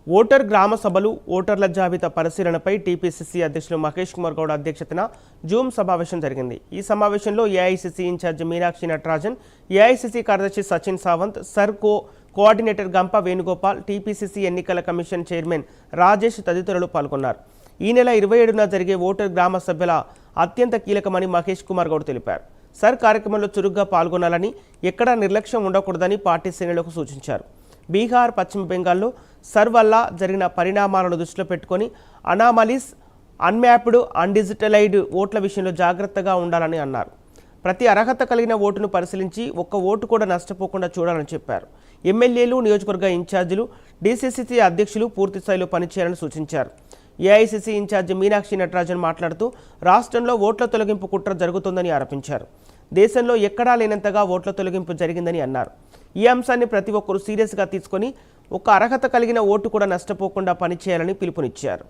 Voter గ్రామ సభలు ఓటర్ల జాబితా పరిశీలనపై టీపీసీసీ అధ్యక్షులు మహేష్ కుమార్ గౌడ్ అధ్యక్షతన జూమ్ సమావేశం జరిగింది। ఈ సమావేశంలో AICC in charge Meenakshi Natarajan, AICC కార్యదర్శి సచిన్ సావంత్, కోఆర్డినేటర్ గంప వేణుగోపాల్, టీపీసీసీ ఎన్నికల కమిషన్ చైర్మన్ రాజేష్ తదితరులు పాల్గొన్నారు। ఈ నెల 27న జరిగే ఓటర్ గ్రామ సభల అత్యంత కీలకమని మహేష్ కుమార్ గౌడ్ తెలిపారు। సర్ కార్యక్రమంలో చురుగ్గా పాల్గొనాలని, ఎక్కడా నిర్లక్ష్యం ఉండకూడదని పార్టీ శ్రేణులకు సూచించారు। బీహార్, పశ్చిమ బెంగాల్లో సర్ వల్ల జరిగిన పరిణామాలను దృష్టిలో పెట్టుకొని అనామలీస్, అన్మ్యాప్డ్, అన్డిజిటలైజ్డ్ ఓట్ల విషయంలో జాగ్రత్తగా ఉండాలని అన్నారు। ప్రతి అర్హత కలిగిన ఓటును పరిశీలించి ఒక్క ఓటు కూడా నష్టపోకుండా చూడాలని చెప్పారు। ఎమ్మెల్యేలు, నియోజకవర్గ ఇన్ఛార్జీలు, డీసీసీ అధ్యక్షులు పూర్తి స్థాయిలో పనిచేయాలని సూచించారు। ఏఐసీసీ ఇన్ఛార్జి మీనాక్షి నటరాజన్ మాట్లాడుతూ రాష్ట్రంలో ఓట్ల తొలగింపు కుట్ర జరుగుతోందని ఆరోపించారు। దేశంలో ఎక్కడా లేనంతగా ఓట్ల తొలగింపు జరిగిందని అన్నారు। ఈ అంశాన్ని ప్రతి ఒక్కరూ సీరియస్గా తీసుకొని ఒక్క అర్హత కలిగిన ఓటు కూడా నష్టపోకుండా పనిచేయాలని పిలుపునిచ్చారు।